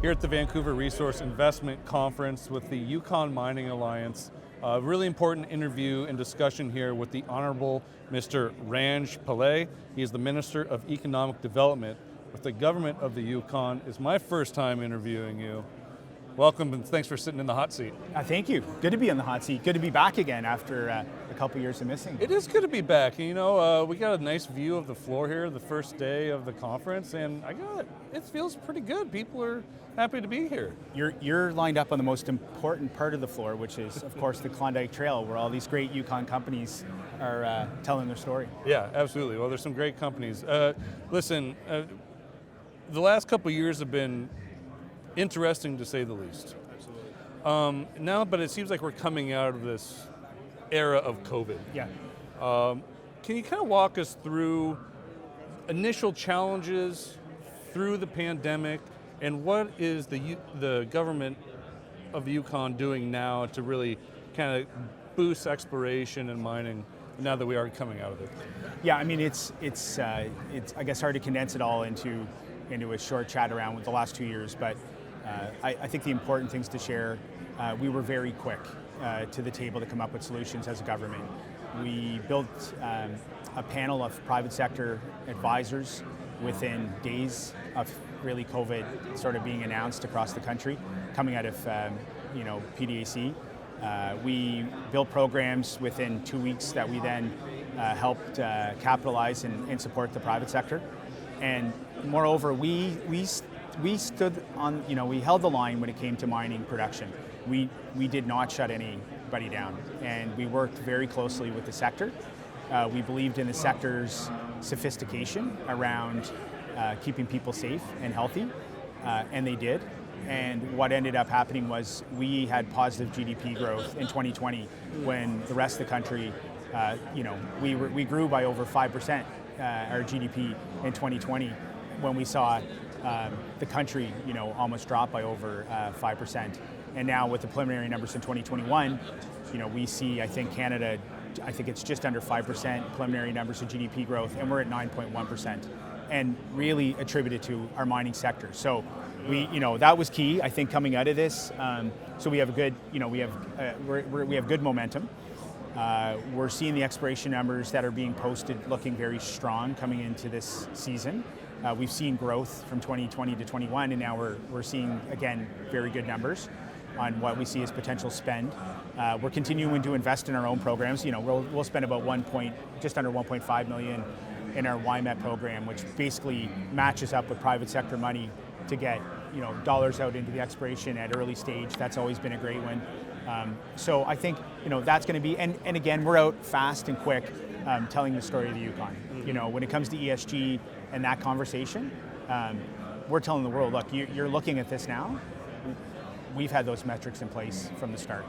here at the Vancouver Resource Investment Conference with the Yukon Mining Alliance. A really important interview and discussion here with the Honorable Mr. Ranj Pillai. He is the Minister of Economic Development with the Government of the Yukon. It's my first time interviewing you. Welcome and thanks for sitting in the hot seat. Thank you. Good to be in the hot seat. Good to be back again after a couple years of missing. It is good to be back. You know, we got a nice view of the floor here the first day of the conference, and it feels pretty good. People are happy to be here. You're lined up on the most important part of the floor, which is, of course, the Klondike Trail, where all these great Yukon companies are telling their story. Yeah, absolutely. Well, there's some great companies. Listen, the last couple of years have been interesting to say the least. Absolutely. Now, but it seems like we're coming out of this era of COVID. Yeah. Can you kind of walk us through initial challenges through the pandemic, and what is the Government of Yukon doing now to really kind of boost exploration and mining now that we are coming out of it? Yeah, I mean, it's I guess hard to condense it all into a short chat around with the last 2 years, but I think the important things to share, we were very quick to the table to come up with solutions as a government. We built a panel of private sector advisors within days of really COVID sort of being announced across the country, coming out of PDAC. We built programs within 2 weeks that we then helped capitalize and support the private sector. And moreover, we stood on, we held the line when it came to mining production. We did not shut anybody down, and we worked very closely with the sector. We believed in the sector's sophistication around keeping people safe and healthy, and they did. And what ended up happening was we had positive GDP growth in 2020 when the rest of the country, we grew by over 5%, our GDP in 2020, when we saw the country, almost drop by over 5%. And now with the preliminary numbers in 2021, we see, I think Canada, it's just under 5% preliminary numbers of GDP growth, and we're at 9.1%, and really attributed to our mining sector. So that was key, I think, coming out of this. So we have a good, we have good momentum. We're seeing the exploration numbers that are being posted looking very strong coming into this season. We've seen growth from 2020 to 21, and now we're seeing, again, very good numbers on what we see as potential spend. We're continuing to invest in our own programs. We'll spend about just under 1.5 million in our YMET program, which basically matches up with private sector money to get dollars out into the exploration at early stage. That's always been a great one. So I think that's going to be, and again, we're out fast and quick telling the story of the Yukon. When it comes to ESG and that conversation, we're telling the world, look, you're looking at this now. We've had those metrics in place from the start.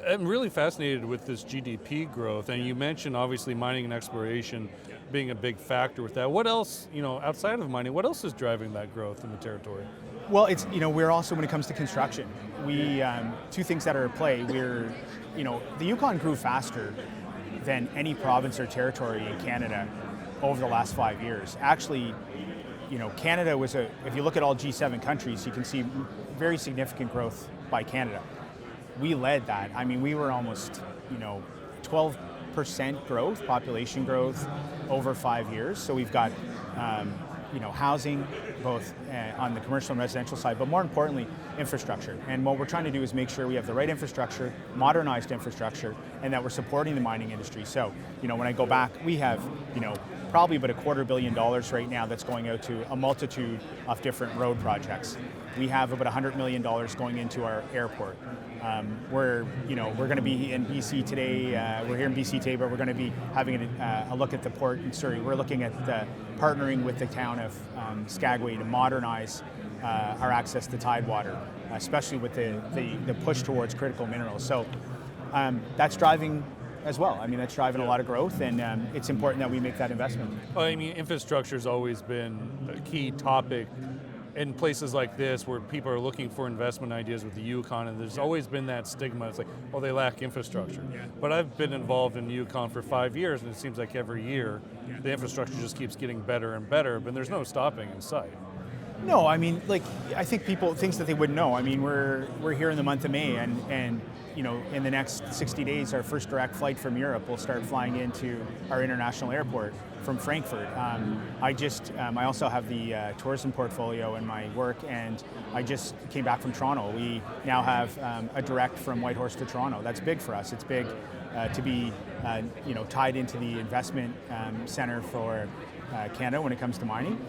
I'm really fascinated with this GDP growth, and you mentioned obviously mining and exploration being a big factor with that. What else, outside of mining, what else is driving that growth in the territory? Well, it's, we're also, when it comes to construction, we, two things that are at play, the Yukon grew faster than any province or territory in Canada over the last 5 years. Actually, Canada was if you look at all G7 countries, you can see very significant growth by Canada. We led that. I mean, we were almost, 12% growth, population growth over 5 years. So we've got, housing, both on the commercial and residential side, but more importantly, infrastructure. And what we're trying to do is make sure we have the right infrastructure, modernized infrastructure, and that we're supporting the mining industry. So, when I go back, we have, probably about $250 million right now that's going out to a multitude of different road projects. We have about $100 million going into our airport. We're going to be in BC today. We're here in BC today, but we're going to be having a look at the port in Surrey. We're looking at partnering with the town of Skagway to modernize our access to tidewater, especially with the push towards critical minerals. So that's driving as well. I mean, that's driving a lot of growth, and it's important that we make that investment. Well, I mean, infrastructure has always been a key topic in places like this where people are looking for investment ideas with the Yukon, and there's always been that stigma. It's like, well, they lack infrastructure. Yeah. But I've been involved in Yukon for 5 years, and it seems like every year the infrastructure just keeps getting better and better, but there's no stopping in sight. No, I mean, like, I think things that they wouldn't know. I mean, we're here in the month of May, and in the next 60 days, our first direct flight from Europe will start flying into our international airport from Frankfurt. I also have the tourism portfolio in my work, and I just came back from Toronto. We now have a direct from Whitehorse to Toronto. That's big for us. It's big to be tied into the investment center for Canada when it comes to mining,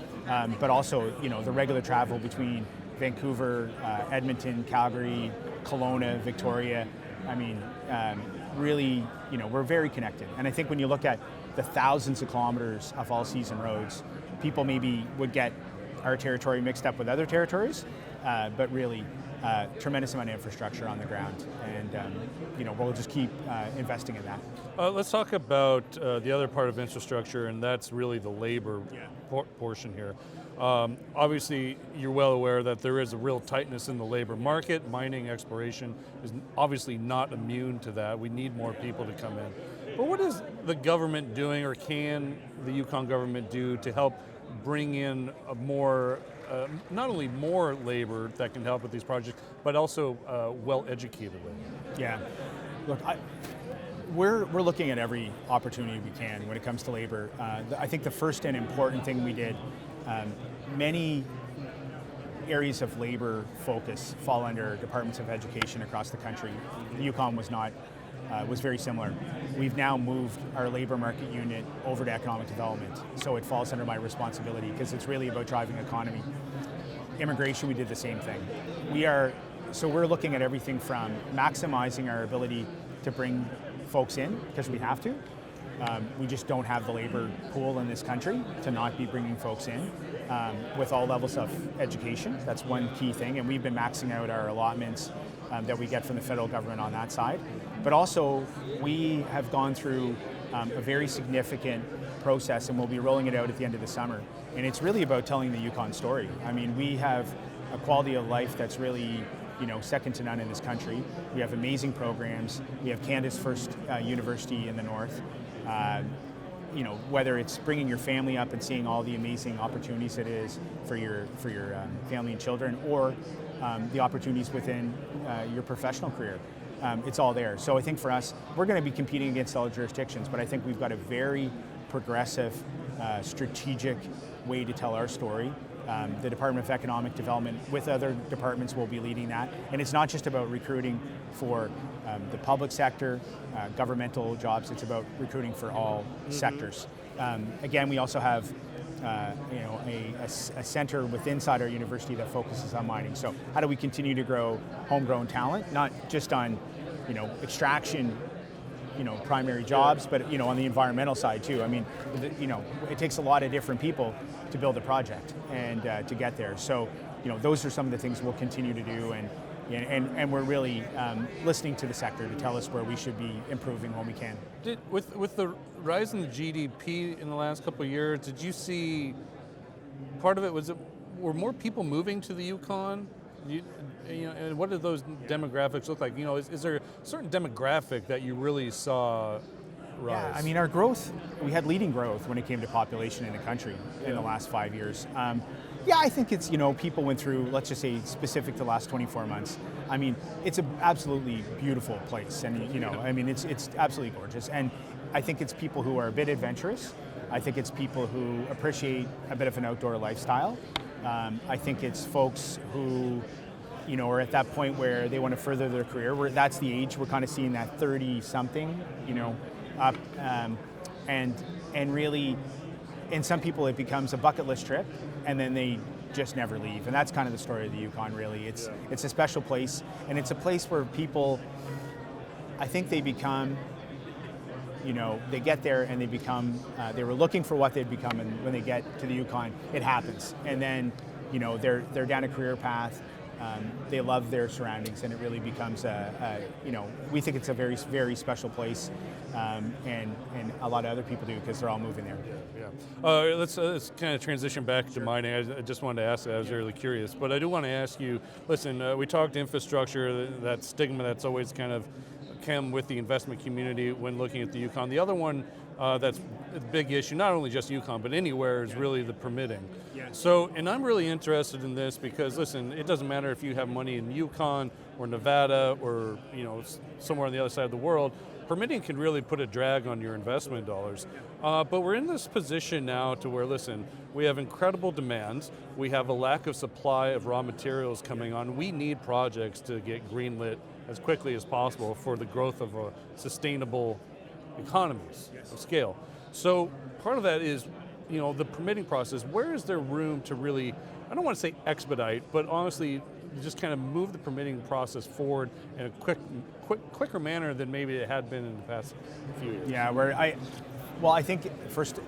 but also the regular travel between Vancouver, Edmonton, Calgary, Kelowna, Victoria. I mean, really, we're very connected. And I think when you look at the thousands of kilometers of all-season roads, people maybe would get our territory mixed up with other territories, but really, tremendous amount of infrastructure on the ground, and we'll just keep investing in that. Let's talk about the other part of infrastructure, and that's really the labor portion here. Obviously, you're well aware that there is a real tightness in the labor market. Mining exploration is obviously not immune to that. We need more people to come in. But what is the government doing, or can the Yukon government do to help bring in a more, not only more labor that can help with these projects, but also well-educated labor? Yeah, look, we're looking at every opportunity we can when it comes to labor. I think the first and important thing we did, many areas of labor focus fall under departments of education across the country. Yukon was very similar. We've now moved our labor market unit over to economic development, so it falls under my responsibility because it's really about driving economy. Immigration, we did the same thing. We're looking at everything from maximizing our ability to bring folks in, because we have to. We just don't have the labor pool in this country to not be bringing folks in with all levels of education. That's one key thing, and we've been maxing out our allotments that we get from the federal government on that side. But also, we have gone through a very significant process, and we'll be rolling it out at the end of the summer. And it's really about telling the Yukon story. I mean, we have a quality of life that's really second to none in this country. We have amazing programs. We have Canada's first university in the north. Whether it's bringing your family up and seeing all the amazing opportunities it is for your family and children, or the opportunities within your professional career. It's all there. So I think for us, we're going to be competing against all jurisdictions, but I think we've got a very progressive, strategic way to tell our story. The Department of Economic Development with other departments will be leading that. And it's not just about recruiting for the public sector, governmental jobs, it's about recruiting for all sectors. Again, we also have a center inside our university that focuses on mining. So how do we continue to grow homegrown talent, not just on extraction, primary jobs, but on the environmental side too. I mean, it takes a lot of different people to build a project and to get there. So those are some of the things we'll continue to do, and we're really listening to the sector to tell us where we should be improving when we can. With the rise in the GDP in the last couple of years, did you see part of it were more people moving to the Yukon? And what did those demographics look like? Is there a certain demographic that you really saw rise? Yeah, I mean, our growth, we had leading growth when it came to population in the country in the last 5 years. I think it's, people went through, let's just say specific to the last 24 months. I mean, it's an absolutely beautiful place, and it's absolutely gorgeous. And I think it's people who are a bit adventurous. I think it's people who appreciate a bit of an outdoor lifestyle. I think it's folks who, are at that point where they want to further their career. That's the age we're kind of seeing, that 30-something, up, and really, in some people it becomes a bucket list trip, and then they just never leave. And that's kind of the story of the Yukon, really. It's a special place, and it's a place where people, I think they become, they get there and they become, they were looking for what they'd become, and when they get to the Yukon, it happens. And then, they're down a career path. They love their surroundings, and it really becomes we think it's a very, very special place, and a lot of other people do, because they're all moving there. Yeah. Let's kind of transition back to mining. I just wanted to ask that. I was really curious, but I do want to ask you. Listen, we talked infrastructure, that stigma that's always kind of come with the investment community when looking at the Yukon. The other one that's a big issue, not only just Yukon, but anywhere, is really the permitting. Yeah. So, and I'm really interested in this because, listen, it doesn't matter if you have money in Yukon or Nevada or somewhere on the other side of the world, permitting can really put a drag on your investment dollars. But we're in this position now to where, listen, we have incredible demands, we have a lack of supply of raw materials coming on, we need projects to get greenlit as quickly as possible for the growth of a sustainable economies of scale. So part of that is, the permitting process. Where is there room to really, I don't want to say expedite, but honestly, just kind of move the permitting process forward in a quicker manner than maybe it had been in the past few years? Yeah, I think first,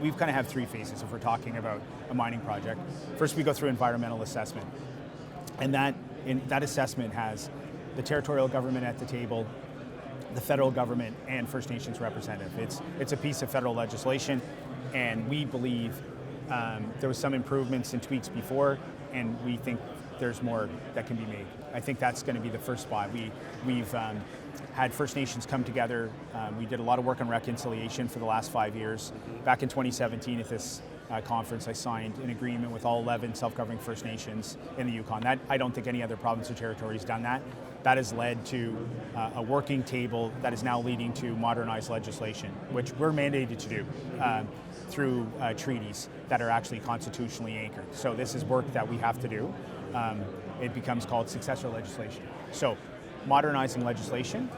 we've kind of have three phases if we're talking about a mining project. First, we go through environmental assessment, and that assessment has the territorial government at the table, the federal government, and First Nations representative. It's a piece of federal legislation, and we believe there was some improvements and tweaks before, and we think there's more that can be made. I think that's going to be the first spot. We've had First Nations come together. We did a lot of work on reconciliation for the last 5 years. Back in 2017 at this conference, I signed an agreement with all 11 self-governing First Nations in the Yukon. I don't think any other province or territory has done that. That has led to a working table that is now leading to modernized legislation, which we're mandated to do through treaties that are actually constitutionally anchored. So this is work that we have to do. It becomes called successor legislation. So modernizing legislation,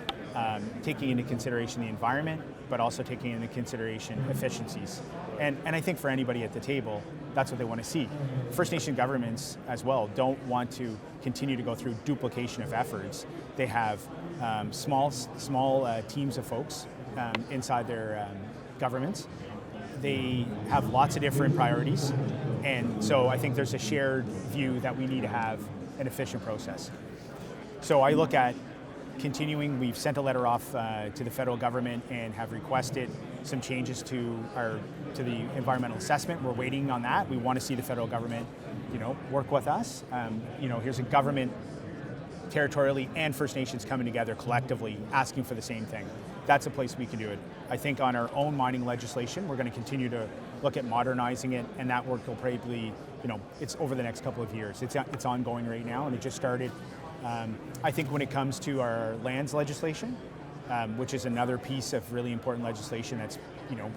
taking into consideration the environment, but also taking into consideration efficiencies. And I think for anybody at the table, that's what they want to see. First Nation governments as well don't want to continue to go through duplication of efforts. They have small teams of folks inside their governments. They have lots of different priorities, and so I think there's a shared view that we need to have an efficient process. So I look at continuing. We've sent a letter off to the federal government and have requested some changes to the environmental assessment. We're waiting on that. We want to see the federal government, work with us. Here's a government territorially and First Nations coming together collectively asking for the same thing. That's a place we can do it. I think on our own mining legislation, we're going to continue to look at modernizing it, and that work will probably, it's over the next couple of years. It's ongoing right now, and it just started. I think when it comes to our lands legislation, which is another piece of really important legislation that's,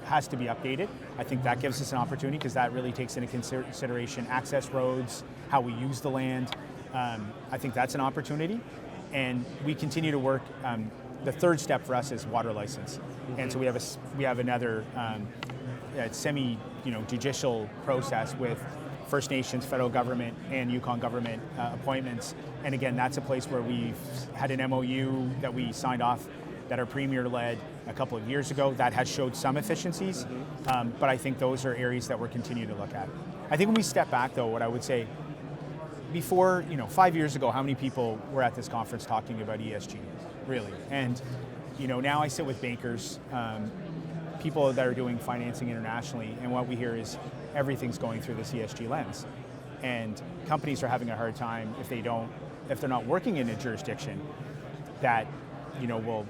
has to be updated, I think that gives us an opportunity because that really takes into consideration access roads, how we use the land. I think that's an opportunity, and we continue to work. The third step for us is water license, and so we have another semi-judicial process with First Nations, federal government, and Yukon government appointments. And again, that's a place where we've had an MOU that we signed off that our premier led a couple of years ago that has showed some efficiencies, but I think those are areas that we're continuing to look at. I think when we step back though, what I would say, before, 5 years ago, how many people were at this conference talking about ESG, really? And, now I sit with bankers, people that are doing financing internationally, and what we hear is everything's going through this ESG lens. And companies are having a hard time if they're not working in a jurisdiction that, will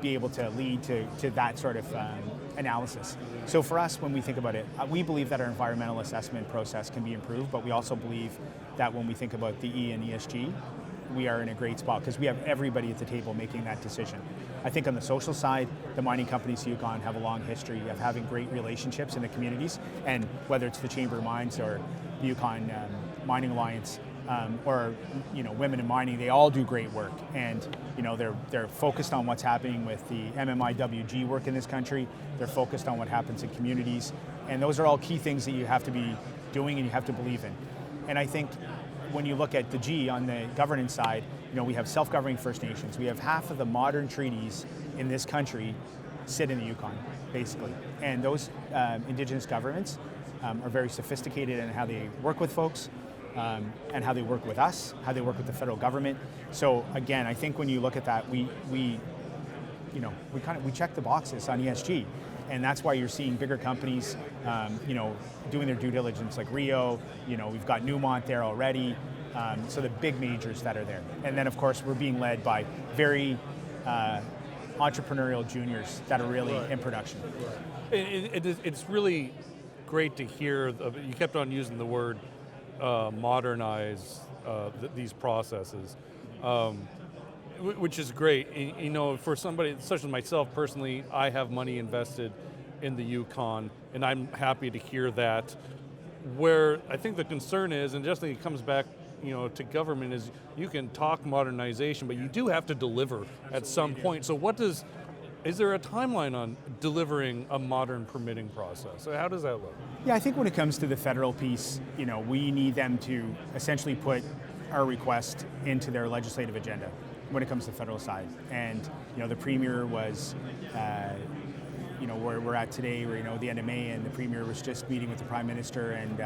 be able to lead to that sort of analysis. So for us, when we think about it, we believe that our environmental assessment process can be improved, but we also believe that when we think about the E and ESG, we are in a great spot because we have everybody at the table making that decision. I think on the social side, the mining companies in Yukon have a long history of having great relationships in the communities, and whether it's the Chamber of Mines or the Yukon Mining Alliance, or Women in Mining, they all do great work, and they're focused on what's happening with the MMIWG work in this country. They're focused on what happens in communities, and those are all key things that you have to be doing and you have to believe in. And I think when you look at the G on the governance side, we have self-governing First Nations. We have half of the modern treaties in this country sit in the Yukon, basically, and those Indigenous governments are very sophisticated in how they work with folks. And how they work with us, how they work with the federal government. So again, I think when you look at that, we check the boxes on ESG, and that's why you're seeing bigger companies, doing their due diligence, like Rio. We've got Newmont there already. So the big majors that are there, and then of course we're being led by very entrepreneurial juniors that are really in production. It's really great to hear. You kept on using the word modernize these processes, which is great. You know, for somebody such as myself personally, I have money invested in the Yukon, and I'm happy to hear that. Where I think the concern is, and just it comes back, you know, to government, is you can talk modernization, but you do have to deliver at some point. So is there a timeline on delivering a modern permitting process? So how does that look? Yeah, I think when it comes to the federal piece, you know, we need them to essentially put our request into their legislative agenda when it comes to the federal side. And, you know, the Premier was, you know, where we're at today, where, you know, the end of May, and the Premier was just meeting with the Prime Minister and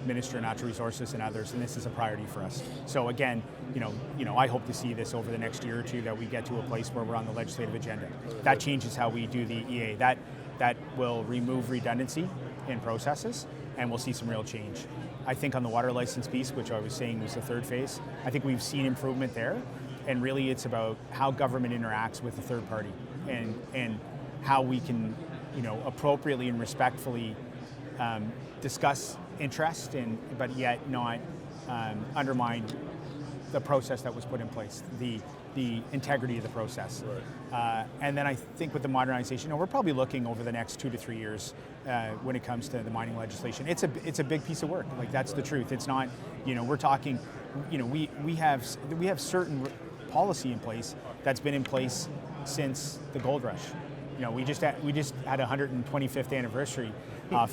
Minister of Natural Resources and others, and this is a priority for us. So again, you know, I hope to see this over the next year or two, that we get to a place where we're on the legislative agenda. That changes how we do the EA. That will remove redundancy in processes, and we'll see some real change. I think on the water license piece, which I was saying was the third phase, I think we've seen improvement there, and really it's about how government interacts with the third party, and how we can, you know, appropriately and respectfully discuss interest, but yet not undermine the process that was put in place, the integrity of the process. Right. And then I think with the modernization, you know, we're probably looking over the next 2 to 3 years when it comes to the mining legislation. It's a big piece of work. Like, that's the truth. It's not, you know, we're talking, you know, we have certain policy in place that's been in place since the gold rush. You know, we just had 125th anniversary of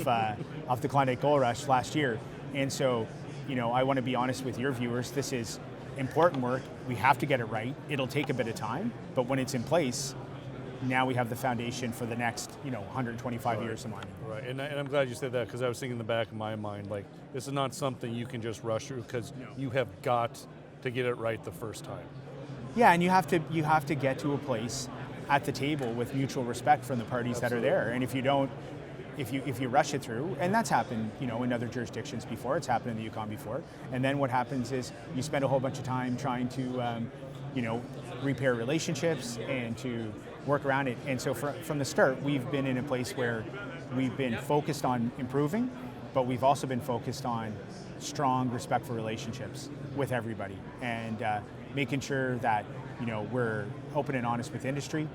the Klondike Gold Rush last year, and so, you know, I want to be honest with your viewers. This is important work. We have to get it right. It'll take a bit of time, but when it's in place, now we have the foundation for the next, you know, 125 years of mining. Right, and I'm glad you said that, because I was thinking in the back of my mind, like, this is not something you can just rush through, because you have got to get it right the first time. Yeah, and you have to get to a place at the table with mutual respect from the parties that are there. And if you don't, if you rush it through, and that's happened, you know, in other jurisdictions before, it's happened in the Yukon before, and then what happens is you spend a whole bunch of time trying to, you know, repair relationships and to work around it. And so from the start, we've been in a place where we've been focused on improving, but we've also been focused on strong, respectful relationships with everybody, and making sure that, you know, we're open and honest with industry,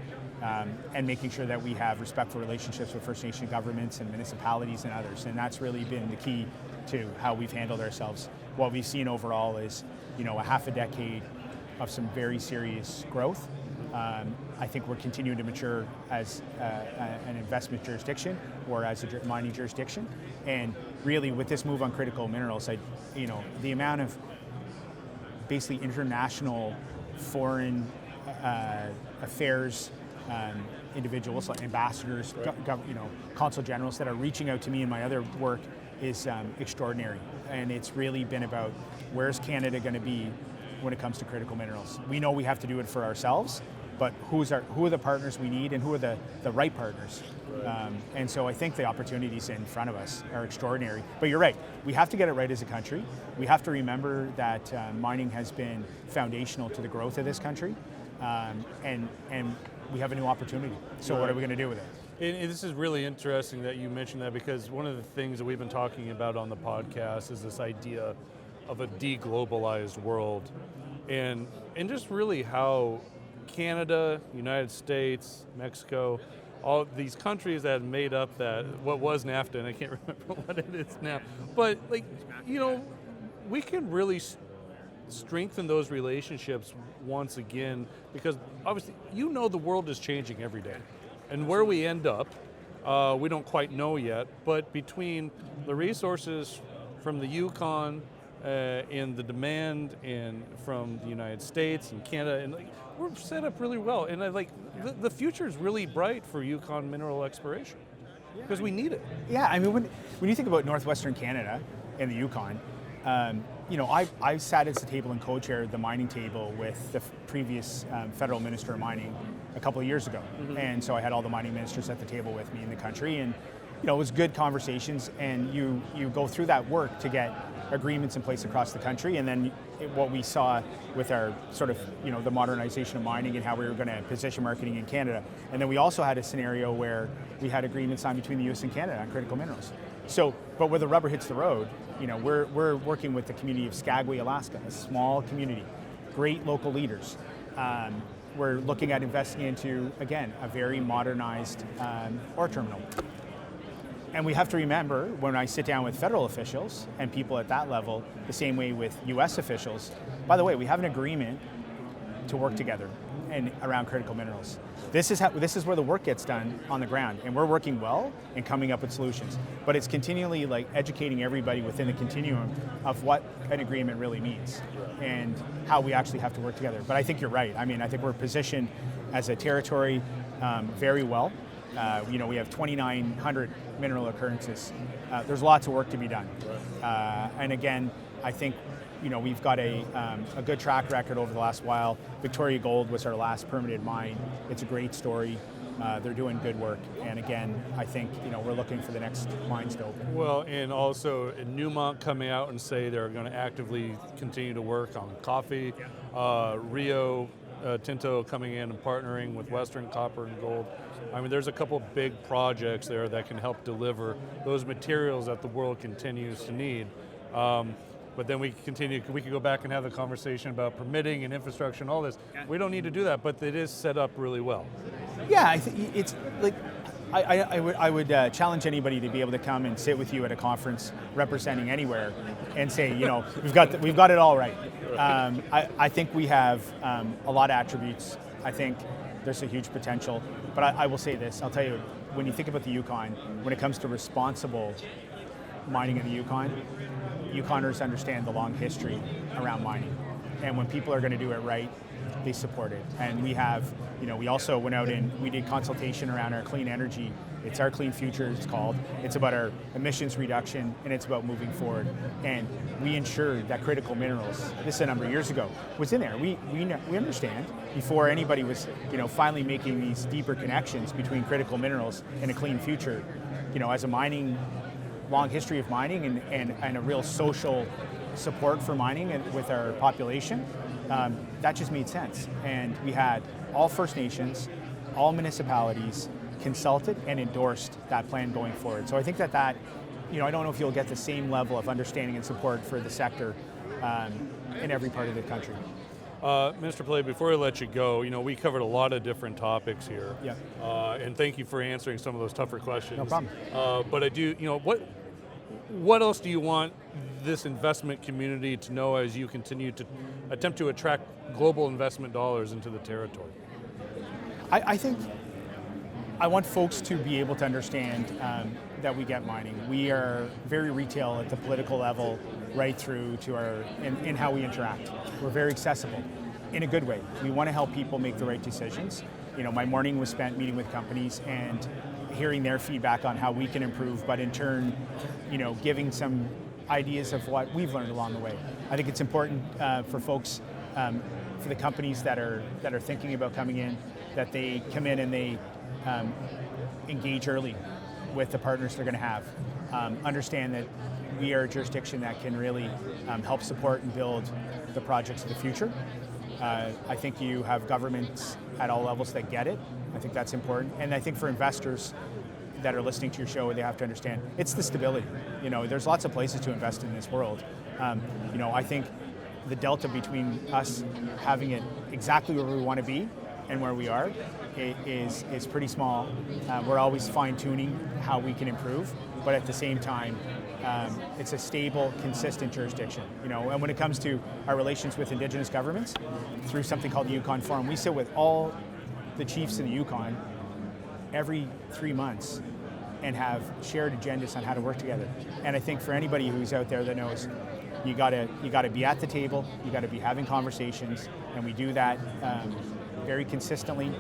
and making sure that we have respectful relationships with First Nation governments and municipalities and others. And that's really been the key to how we've handled ourselves. What we've seen overall is, you know, a half a decade of some very serious growth. I think we're continuing to mature as an investment jurisdiction, or as a mining jurisdiction. And really, with this move on critical minerals, you know, the amount of basically international foreign affairs individuals, like ambassadors, you know, consul generals that are reaching out to me in my other work is extraordinary. And it's really been about, where's Canada going to be when it comes to critical minerals? We know we have to do it for ourselves, but who are the partners we need, and who are the right partners? Right. And so I think the opportunities in front of us are extraordinary. But you're right, we have to get it right as a country. We have to remember that mining has been foundational to the growth of this country, and we have a new opportunity. So right. What are we going to do with it? And this is really interesting that you mentioned that, because one of the things that we've been talking about on the podcast is this idea of a deglobalized world, and just really how Canada, United States, Mexico, all these countries that made up that, what was NAFTA, and I can't remember what it is now, but, like, you know, we can really strengthen those relationships once again, because obviously, you know, the world is changing every day, and where we end up, we don't quite know yet, but between the resources from the Yukon and the demand and from the United States and Canada, and, like, we're set up really well, and the future is really bright for Yukon mineral exploration, because we need it. Yeah, I mean, when you think about northwestern Canada and the Yukon, you know, I sat at the table and co-chaired the mining table with the previous federal minister of mining a couple of years ago, and so I had all the mining ministers at the table with me in the country, and, you know, it was good conversations, and you go through that work to get agreements in place across the country, and then what we saw with our sort of, the modernization of mining and how we were going to position marketing in Canada. And then we also had a scenario where we had agreements signed between the US and Canada on critical minerals. So, but where the rubber hits the road, we're working with the community of Skagway, Alaska, a small community, great local leaders. We're looking at investing into, again, a very modernized ore terminal. And we have to remember, when I sit down with federal officials and people at that level, the same way with US officials, by the way, we have an agreement to work together and around critical minerals. This is where the work gets done on the ground, and we're working well and coming up with solutions. But it's continually like educating everybody within the continuum of what an agreement really means and how we actually have to work together. But I think you're right. I mean, I think we're positioned as a territory very well. We have 2,900 mineral occurrences. There's lots of work to be done. And again, I think we've got a good track record over the last while. Victoria Gold was our last permitted mine. It's a great story. They're doing good work. And again, I think we're looking for the next mines to open. Well, and also Newmont coming out and say they're going to actively continue to work on coffee. Rio Tinto coming in and partnering with Western Copper and Gold. I mean, there's a couple big projects there that can help deliver those materials that the world continues to need. But then we could go back and have the conversation about permitting and infrastructure and all this. We don't need to do that, but it is set up really well. Yeah, I think it's like, I would challenge anybody to be able to come and sit with you at a conference representing anywhere and say, we've got it all right. I think we have a lot of attributes. I think there's a huge potential. But I will say this, I'll tell you, when you think about the Yukon, when it comes to responsible mining in the Yukon, Yukoners understand the long history around mining. And when people are going to do it right, they support it. And we have, we also went out and we did consultation around our clean energy. It's our clean future, it's called. It's about our emissions reduction, and it's about moving forward. And we ensured that critical minerals, this is a number of years ago, was in there. We understand, before anybody was, finally making these deeper connections between critical minerals and a clean future, as a long history of mining and a real social support for mining and with our population, that just made sense. And we had all First Nations, all municipalities consulted and endorsed that plan going forward. So I think that I don't know if you'll get the same level of understanding and support for the sector in every part of the country. Mr. Pillai, before I let you go, we covered a lot of different topics here. Yeah. And thank you for answering some of those tougher questions. No problem. But I do, what else do you want this investment community to know as you continue to attempt to attract global investment dollars into the territory? I think I want folks to be able to understand that we get mining. We are very retail at the political level, right through to in how we interact. We're very accessible in a good way. We want to help people make the right decisions. My morning was spent meeting with companies and hearing their feedback on how we can improve, but in turn, giving some ideas of what we've learned along the way. I think it's important for folks, for the companies that are thinking about coming in, that they come in and they engage early with the partners they're going to have. Understand that we are a jurisdiction that can really help support and build the projects of the future. I think you have governments at all levels that get it. I think that's important. And I think for investors that are listening to your show, they have to understand it's the stability. There's lots of places to invest in this world. I think the delta between us having it exactly where we want to be and where we are is pretty small. We're always fine-tuning how we can improve, but at the same time, it's a stable, consistent jurisdiction. And when it comes to our relations with Indigenous governments, through something called the Yukon Forum, we sit with all the chiefs in the Yukon every 3 months and have shared agendas on how to work together. And I think for anybody who's out there that knows, you gotta be at the table, you gotta be having conversations, and we do that very consistently.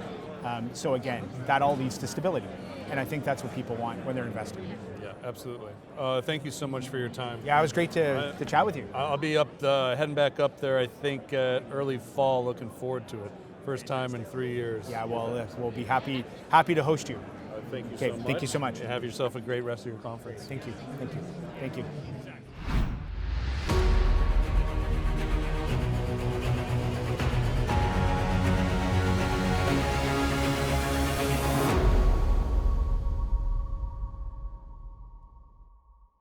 So again, that all leads to stability. And I think that's what people want when they're investing. Yeah, absolutely. Thank you so much for your time. Yeah, it was great to chat with you. I'll be heading back up there, I think, early fall, looking forward to it. First time in 3 years. Yeah, well, we'll be happy to host you. Thank you so much. Thank you so much. And have yourself a great rest of your conference. Thank you.